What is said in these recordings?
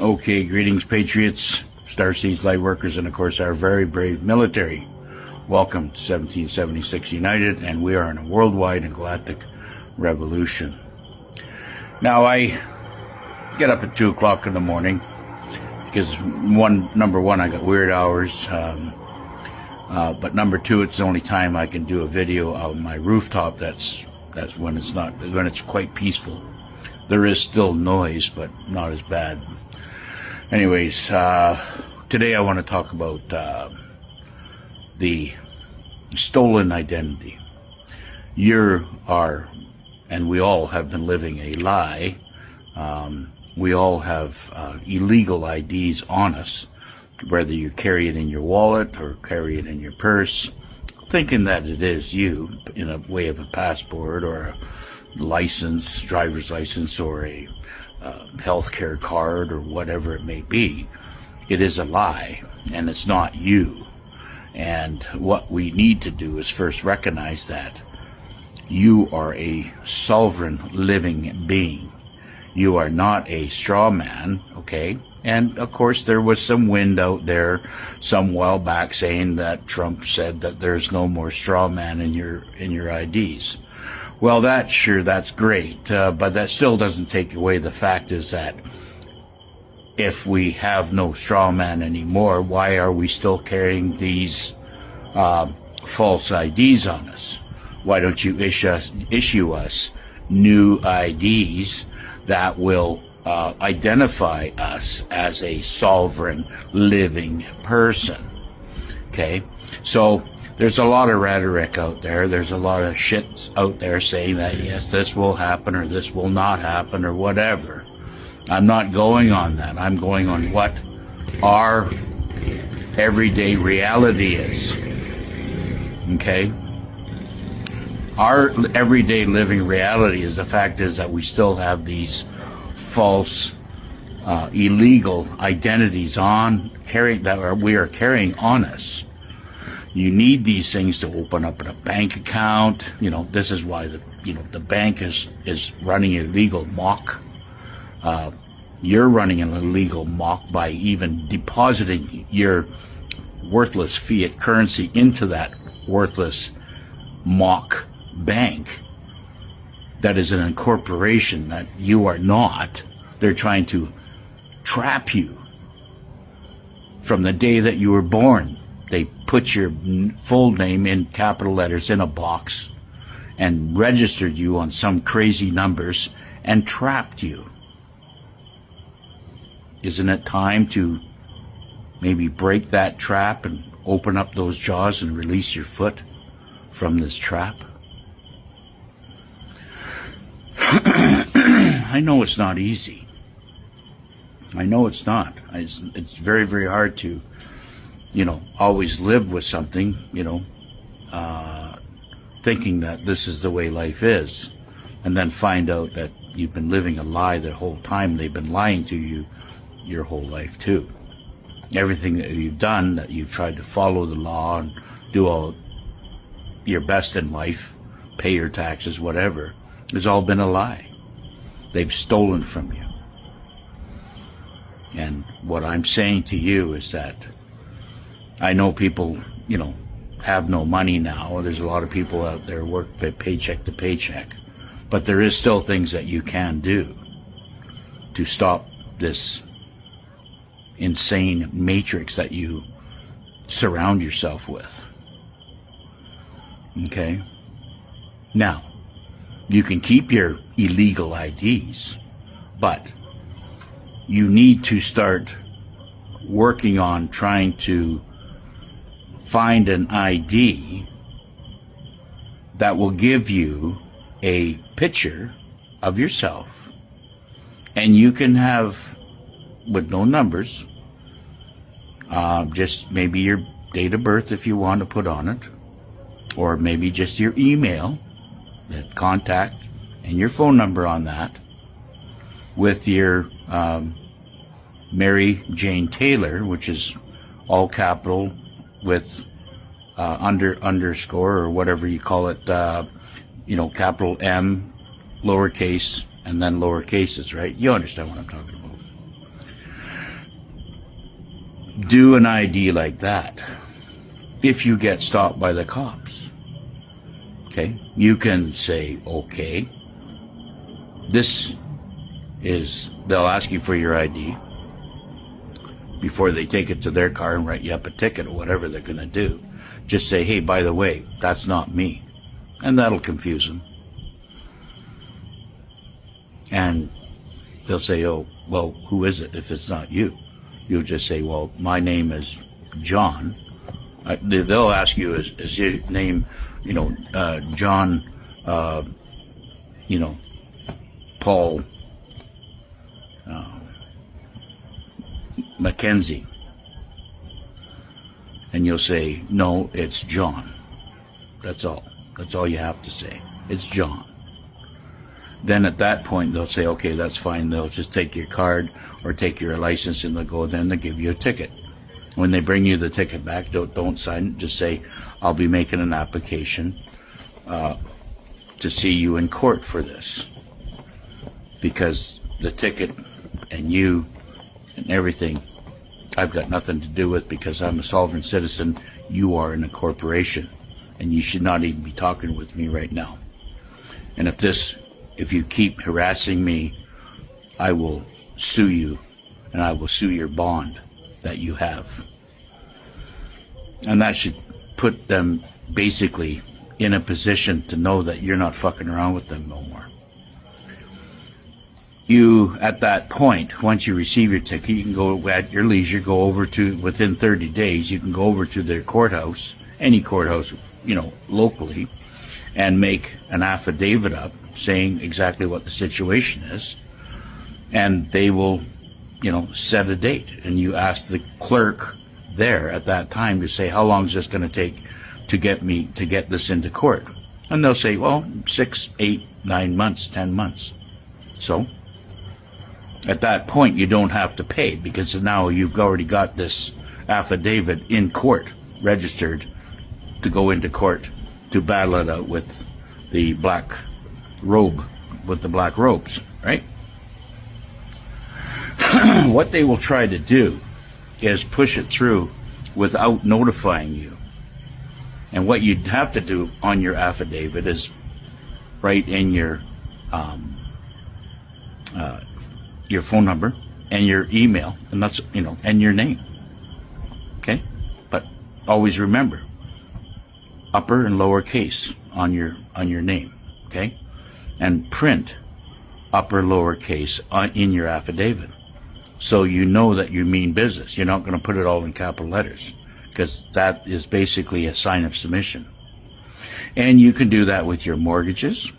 Okay, greetings, Patriots, Starseeds, Lightworkers, and of course our very brave military. Welcome to 1776 United, and we are in a worldwide and galactic revolution. Now, I get up at 2 o'clock in the morning because number one, I got weird hours, but number two, it's the only time I can do a video on my rooftop. That's when it's quite peaceful. There is still noise, but not as bad. Anyways, today I want to talk about the stolen identity. You are, and we all have been living a lie. We all have illegal IDs on us, whether you carry it in your wallet or carry it in your purse, thinking that it is you in a way of a passport or a license, driver's license, or a healthcare card or whatever it may be. It is a lie, and it's not you. And what we need to do is first recognize that you are a sovereign living being. You are not a straw man, okay? And of course there was some wind out there some while back saying that Trump said that there's no more straw man in your IDs. Well, that's great, but that still doesn't take away the fact is that if we have no straw man anymore, why are we still carrying these false IDs on us? Why don't you issue us new IDs that will identify us as a sovereign living person? Okay, so there's a lot of rhetoric out there. There's a lot of shit out there saying that, yes, this will happen or this will not happen or whatever. I'm not going on that. I'm going on what our everyday reality is. Okay? Our everyday living reality is the fact is that we still have these false, illegal identities we are carrying on us. You need these things to open up a bank account. You know, this is why the bank is running an illegal mock. You're running an illegal mock by even depositing your worthless fiat currency into that worthless mock bank that is an incorporation that you are not. They're trying to trap you from the day that you were born. They put your full name in capital letters in a box and registered you on some crazy numbers and trapped you. Isn't it time to maybe break that trap and open up those jaws and release your foot from this trap? I know it's not easy. I know it's not. It's very, very hard to always live with something, thinking that this is the way life is, and then find out that you've been living a lie the whole time. They've been lying to you your whole life too. Everything that you've done, that you've tried to follow the law and do all your best in life, pay your taxes, whatever, has all been a lie. They've stolen from you. And what I'm saying to you is that I know people, have no money now. There's a lot of people out there work paycheck to paycheck. But there is still things that you can do to stop this insane matrix that you surround yourself with. Okay? Now, you can keep your illegal IDs, but you need to start working on trying to find an ID that will give you a picture of yourself, and you can have, with no numbers, just maybe your date of birth if you want to put on it, or maybe just your email, that contact, and your phone number on that, with your Mary Jane Taylor, which is all capital with underscore or whatever you call it, capital M, lowercase, and then lower cases, right? You understand what I'm talking about. do an ID like that if you get stopped by the cops. Okay, you can say, okay, they'll ask you for your ID before they take it to their car and write you up a ticket or whatever they're going to do. Just say, hey, by the way, that's not me. And that'll confuse them. And they'll say, oh, well, who is it if it's not you? You'll just say, well, my name is John. They'll ask you, is your name, John, Paul Mackenzie? And you'll say, no, it's John. That's all. That's all you have to say. It's John. Then at that point, they'll say, okay, that's fine. They'll just take your card or take your license and they'll give you a ticket. When they bring you the ticket back, don't sign it. Just say, I'll be making an application to see you in court for this. Because the ticket and you and everything, I've got nothing to do with, because I'm a sovereign citizen. You are in a corporation, and you should not even be talking with me right now. And if you keep harassing me, I will sue you, and I will sue your bond that you have. And that should put them basically in a position to know that you're not fucking around with them no more. You, at that point, once you receive your ticket, you can go at your leisure, go over to, within 30 days, you can go over to their courthouse, any courthouse, locally, and make an affidavit up saying exactly what the situation is. And they will, set a date. And you ask the clerk there at that time to say, how long is this going to take to get this into court? And they'll say, well, 6, 8, 9 months, 10 months. So at that point, you don't have to pay, because now you've already got this affidavit in court, registered to go into court to battle it out with the black robe, with the black robes, right? What they will try to do is push it through without notifying you. And what you'd have to do on your affidavit is write in your phone number and your email, and that's, and your name. Okay? But always remember, upper and lower case on your name. Okay? And print upper, lower case in your affidavit, so you know that you mean business. You're not going to put it all in capital letters, because that is basically a sign of submission. And you can do that with your mortgages.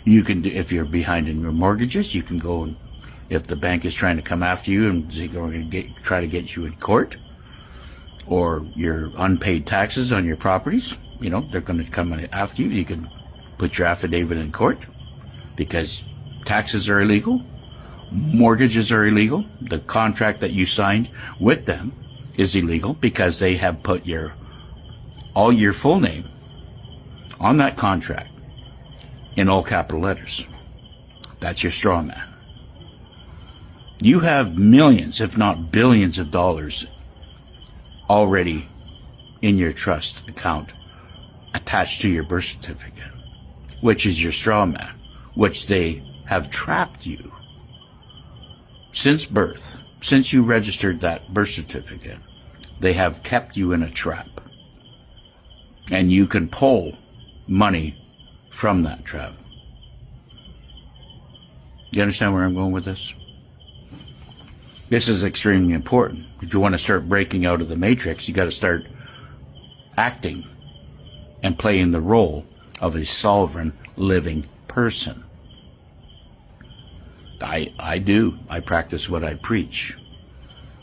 You can do, if you're behind in your mortgages, you can go and, if the bank is trying to come after you and they're going to try to get you in court, or your unpaid taxes on your properties, they're going to come after you. You can put your affidavit in court, because taxes are illegal, mortgages are illegal. The contract that you signed with them is illegal, because they have put all your full name on that contract in all capital letters. That's your straw man. You have millions, if not billions of dollars already in your trust account attached to your birth certificate, which is your straw man, which they have trapped you since birth. Since you registered that birth certificate, they have kept you in a trap. And you can pull money from that trap. You understand where I'm going with this? This is extremely important. If you want to start breaking out of the matrix, you got to start acting and playing the role of a sovereign living person. I do. I practice what I preach.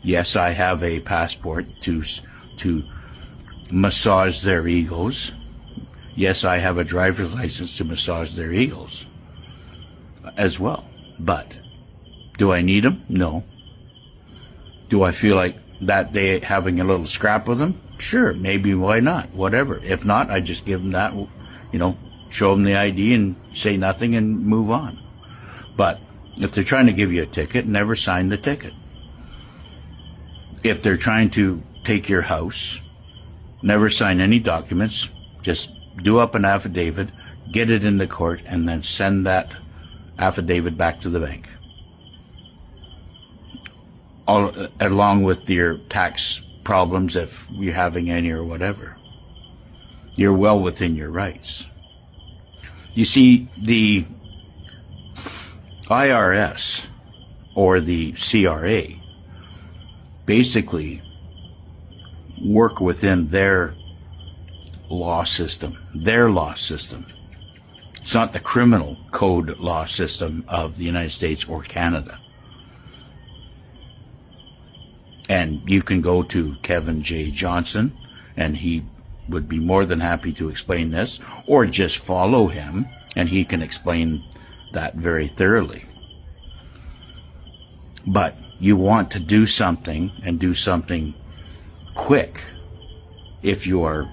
Yes, I have a passport to massage their egos. Yes, I have a driver's license to massage their egos as well. But do I need them? No. Do I feel like that day having a little scrap with them? Sure, maybe, why not? Whatever. If not, I just give them that, show them the ID and say nothing and move on. But if they're trying to give you a ticket, never sign the ticket. if they're trying to take your house, never sign any documents, just do up an affidavit, get it into court, and then send that affidavit back to the bank, all along with your tax problems if you're having any or whatever. You're well within your rights. You see, the IRS or the CRA basically work within their law system, It's not the criminal code law system of the United States or Canada. And you can go to Kevin J. Johnson, and he would be more than happy to explain this, or just follow him, and he can explain that very thoroughly. But you want to do something, and do something quick. If you are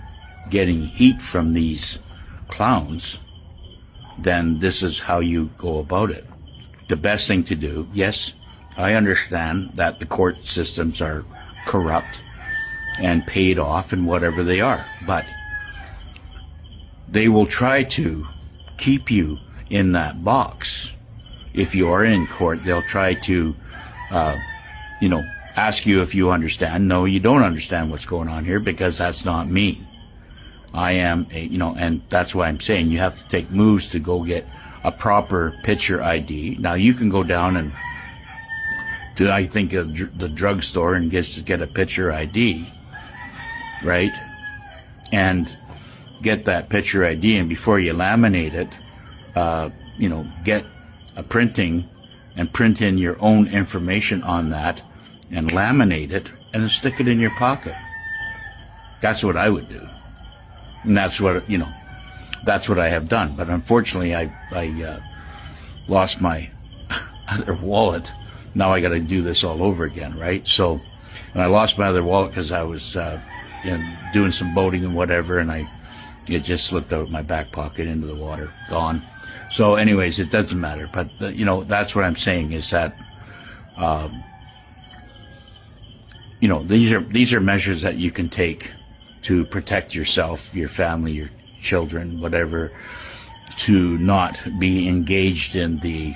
getting heat from these clowns, then this is how you go about it. The best thing to do, yes, I understand that the court systems are corrupt and paid off and whatever they are, but they will try to keep you in that box. If you are in court, they'll try to, ask you if you understand. No, you don't understand what's going on here, because that's not me. I am and that's why I'm saying you have to take moves to go get a proper picture ID. Now you can go down and to, I think, the drugstore and get a picture ID, right? And get that picture ID, and before you laminate it, get a printing and print in your own information on that and laminate it and then stick it in your pocket. That's what I would do. And that's what, that's what I have done. But unfortunately, I lost my other wallet. Now I got to do this all over again, right? So, and I lost my other wallet because I was doing some boating and whatever, and it just slipped out of my back pocket into the water, gone. So, anyways, it doesn't matter. But that's what I'm saying is that, these are measures that you can take to protect yourself, your family, your children, whatever, to not be engaged in the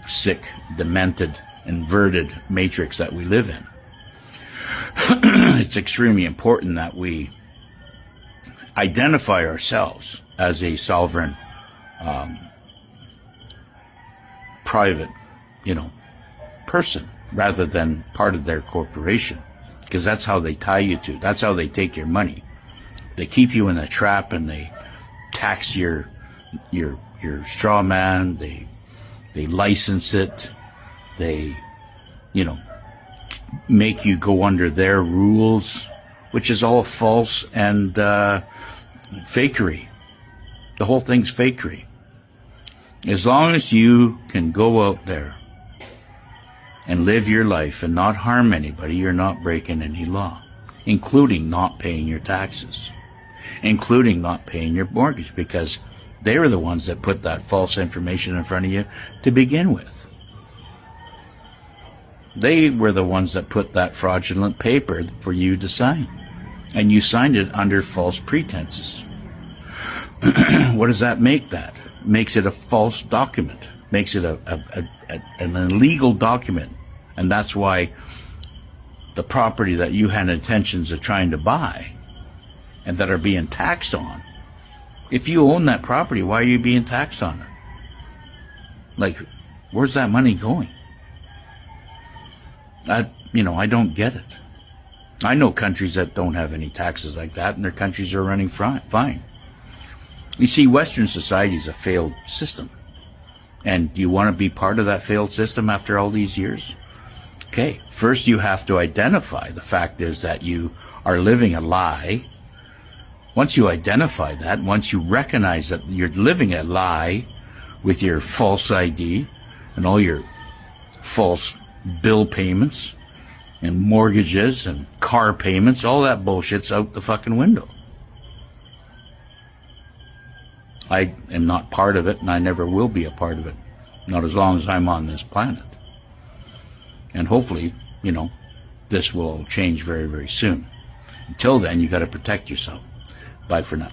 sick, demented, inverted matrix that we live in. It's extremely important that we identify ourselves as a sovereign, private, person, rather than part of their corporation, because that's how they tie you to. That's how they take your money. They keep you in a trap, and they tax your straw man. They license it. They, make you go under their rules, which is all false and fakery. The whole thing's fakery. As long as you can go out there and live your life and not harm anybody, you're not breaking any law, including not paying your taxes, including not paying your mortgage, because they were the ones that put that false information in front of you to begin with. They were the ones that put that fraudulent paper for you to sign, and you signed it under false pretenses. What does that make that? Makes it a false document, makes it an illegal document. And that's why the property that you had intentions of trying to buy and that are being taxed on, if you own that property, why are you being taxed on it? Like, where's that money going? I don't get it. I know countries that don't have any taxes like that, and their countries are running fine. You see, Western society is a failed system. And do you want to be part of that failed system after all these years? Okay, first you have to identify the fact is that you are living a lie. Once you identify that, once you recognize that you're living a lie with your false ID and all your false bill payments and mortgages and car payments, all that bullshit's out the fucking window. I am not part of it, and I never will be a part of it. Not as long as I'm on this planet. And hopefully, this will all change very, very soon. Until then, you got to protect yourself. Bye for now.